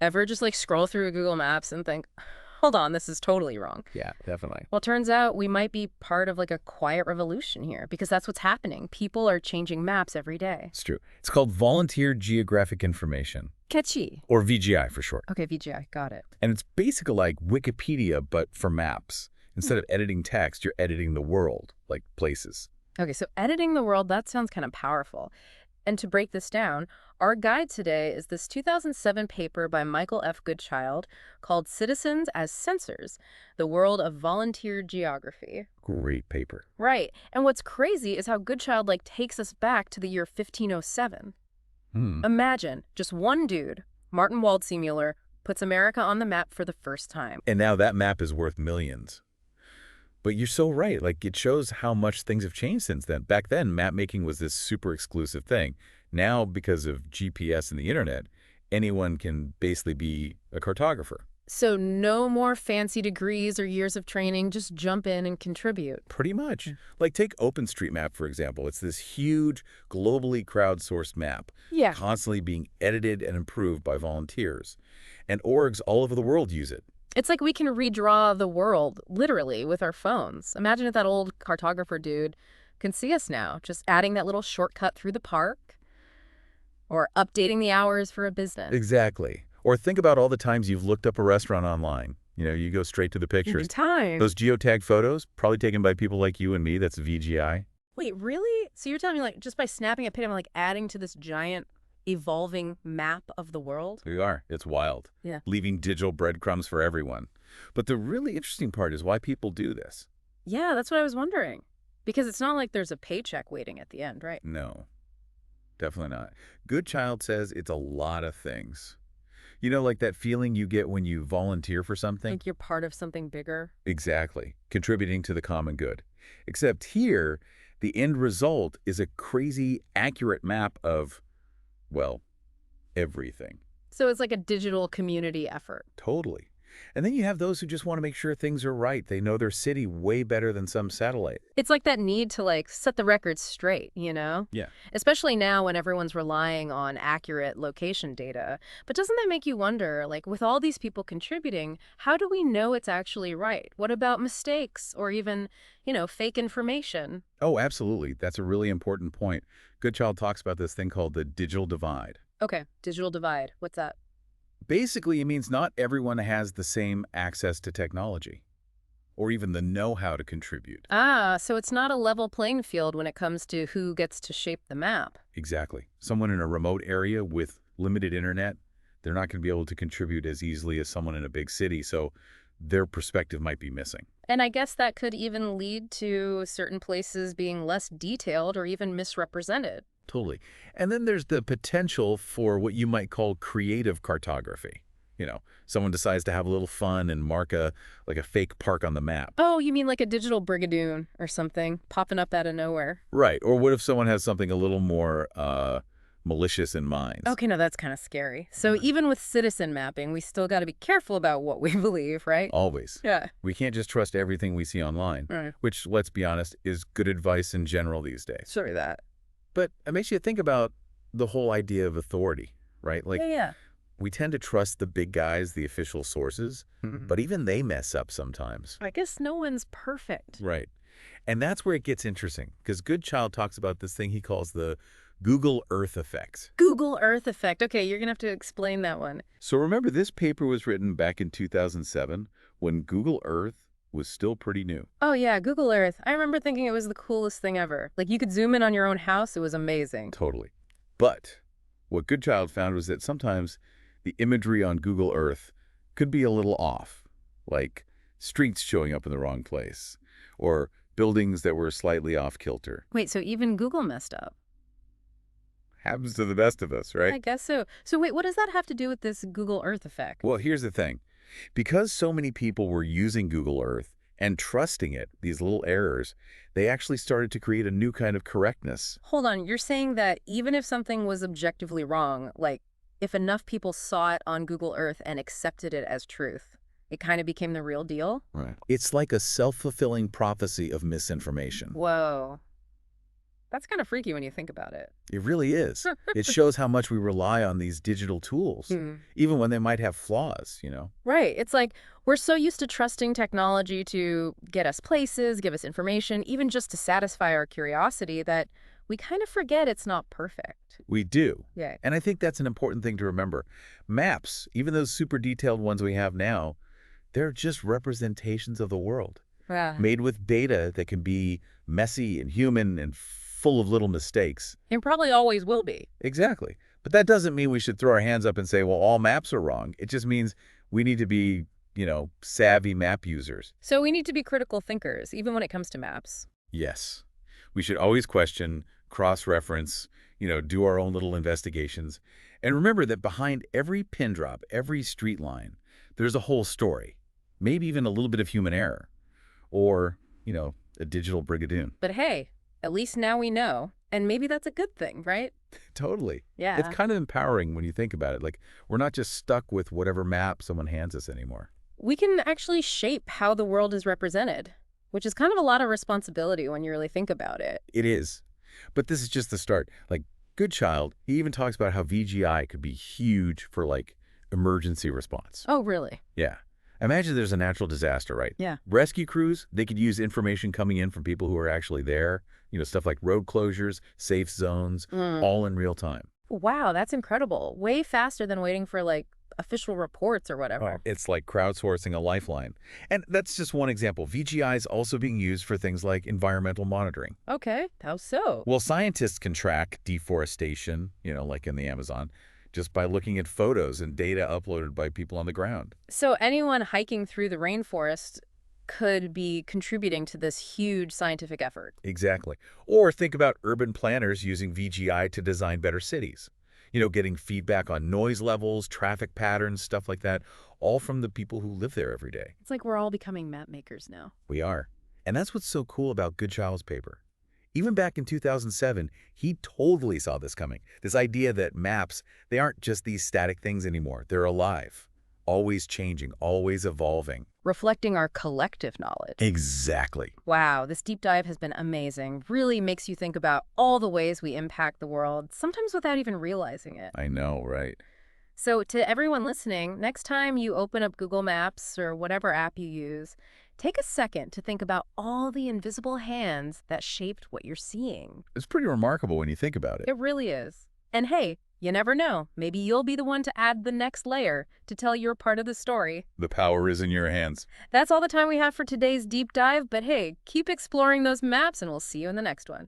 Ever just like scroll through Google Maps and think, hold on, this is totally wrong. Yeah, definitely. Well, turns out we might be part of like a quiet revolution here because that's what's happening. People are changing maps every day. It's true. It's called Volunteered Geographic Information, Catchy. or VGI for short. Okay, VGI, got it. And it's basically like Wikipedia, but for maps. Instead of editing text, you're editing the world, like places. Okay, so editing the world, that sounds kind of powerful. And to break this down, our guide today is this 2007 paper by Michael F. Goodchild called Citizens as Sensors, the World of Volunteered Geography. Great paper. Right. And what's crazy is how Goodchild takes us back to the year 1507. Imagine just one dude, Martin Waldseemüller, puts America on the map for the first time. And now that map is worth millions. But you're so right. Like, it shows how much things have changed since then. Back then, map making was this super exclusive thing. Now, because of GPS and the internet, anyone can basically be a cartographer. So no more fancy degrees or years of training, just jump in and contribute. Pretty much. Like, take OpenStreetMap, for example. It's this huge, globally crowdsourced map, Yeah. constantly being edited and improved by volunteers. And orgs all over the world use it. It's like we can redraw the world, literally, with our phones. Imagine if that old cartographer dude can see us now, just adding that little shortcut through the park or updating the hours for a business. Exactly. Or think about all the times you've looked up a restaurant online. You go straight to the pictures. Time. Those geotag photos, probably taken by people like you and me, that's VGI. Wait, really? So you're telling me, just by snapping a pic, I'm, adding to this giant evolving map of the world? We are. It's wild. Yeah. Leaving digital breadcrumbs for everyone. But the really interesting part is why people do this. Yeah, that's what I was wondering. Because it's not like there's a paycheck waiting at the end, right? No, definitely not. Goodchild says it's a lot of things. Like that feeling you get when you volunteer for something? Like you're part of something bigger? Exactly. Contributing to the common good. Except here, the end result is a crazy, accurate map of, well, everything. So it's like a digital community effort. Totally. And then you have those who just want to make sure things are right. They know their city way better than some satellite. It's like that need to set the record straight, Yeah. Especially now when everyone's relying on accurate location data. But doesn't that make you wonder, with all these people contributing, how do we know it's actually right? What about mistakes or even, fake information? Oh, absolutely. That's a really important point. Goodchild talks about this thing called the digital divide. Okay, digital divide. What's that? Basically, it means not everyone has the same access to technology or even the know-how to contribute. Ah, so it's not a level playing field when it comes to who gets to shape the map. Exactly. Someone in a remote area with limited internet, they're not going to be able to contribute as easily as someone in a big city, so their perspective might be missing. And I guess that could even lead to certain places being less detailed or even misrepresented. Totally. And then there's the potential for what you might call creative cartography. Someone decides to have a little fun and mark a fake park on the map. Oh, you mean like a digital brigadoon or something popping up out of nowhere? Right. Or what if someone has something a little more malicious in mind? Okay, no, that's kind of scary. So even with citizen mapping, we still got to be careful about what we believe, right? Always. Yeah. We can't just trust everything we see online, Right. which, let's be honest, is good advice in general these days. Sorry that. But it makes you think about the whole idea of authority, right? Yeah. We tend to trust the big guys, the official sources, but even they mess up sometimes. I guess no one's perfect. Right. And that's where it gets interesting, because Goodchild talks about this thing he calls the Google Earth effect. Google Earth effect. Okay, you're going to have to explain that one. So remember, this paper was written back in 2007 when Google Earth was still pretty new. Oh, yeah, Google Earth. I remember thinking it was the coolest thing ever. You could zoom in on your own house. It was amazing. Totally. But what Goodchild found was that sometimes the imagery on Google Earth could be a little off, like streets showing up in the wrong place or buildings that were slightly off kilter. Wait, so even Google messed up? Happens to the best of us, right? I guess so. So wait, what does that have to do with this Google Earth effect? Well, here's the thing. Because so many people were using Google Earth and trusting it, these little errors, they actually started to create a new kind of correctness. Hold on, you're saying that even if something was objectively wrong, if enough people saw it on Google Earth and accepted it as truth, it kind of became the real deal? Right. It's like a self-fulfilling prophecy of misinformation. Whoa. That's kind of freaky when you think about it. It really is. It shows how much we rely on these digital tools, Hmm. even when they might have flaws. Right. It's like we're so used to trusting technology to get us places, give us information, even just to satisfy our curiosity that we kind of forget it's not perfect. We do. Yeah. And I think that's an important thing to remember. Maps, even those super detailed ones we have now, they're just representations of the world, Yeah. made with data that can be messy and human and full of little mistakes. It probably always will be. Exactly. But that doesn't mean we should throw our hands up and say, well, all maps are wrong. It just means we need to be savvy map users. So we need to be critical thinkers, even when it comes to maps. Yes. We should always question, cross-reference, do our own little investigations. And remember that behind every pin drop, every street line, there's a whole story. Maybe even a little bit of human error. Or, a digital brigadoon. But hey, at least now we know. And maybe that's a good thing, right? Totally. Yeah. It's kind of empowering when you think about it. Like, we're not just stuck with whatever map someone hands us anymore. We can actually shape how the world is represented, which is kind of a lot of responsibility when you really think about it. It is. But this is just the start. Like, Good Child, he even talks about how VGI could be huge for, emergency response. Oh, really? Yeah. Imagine there's a natural disaster, right? Yeah. Rescue crews, they could use information coming in from people who are actually there. Stuff like road closures, safe zones, all in real time. Wow, that's incredible. Way faster than waiting for, official reports or whatever. It's like crowdsourcing a lifeline. And that's just one example. VGI is also being used for things like environmental monitoring. Okay, how so? Well, scientists can track deforestation, like in the Amazon, just by looking at photos and data uploaded by people on the ground. So anyone hiking through the rainforest could be contributing to this huge scientific effort. Exactly. Or think about urban planners using VGI to design better cities. Getting feedback on noise levels, traffic patterns, stuff like that, all from the people who live there every day. It's like we're all becoming map makers now. We are. And that's what's so cool about Good Child's paper. Even back in 2007, he totally saw this coming. This idea that maps, they aren't just these static things anymore. They're alive, always changing, always evolving. Reflecting our collective knowledge. Exactly. Wow, this deep dive has been amazing. Really makes you think about all the ways we impact the world, sometimes without even realizing it. I know, right? So to everyone listening, next time you open up Google Maps or whatever app you use, take a second to think about all the invisible hands that shaped what you're seeing. It's pretty remarkable when you think about it. It really is. And hey, you never know. Maybe you'll be the one to add the next layer to tell your part of the story. The power is in your hands. That's all the time we have for today's deep dive, but hey, keep exploring those maps and we'll see you in the next one.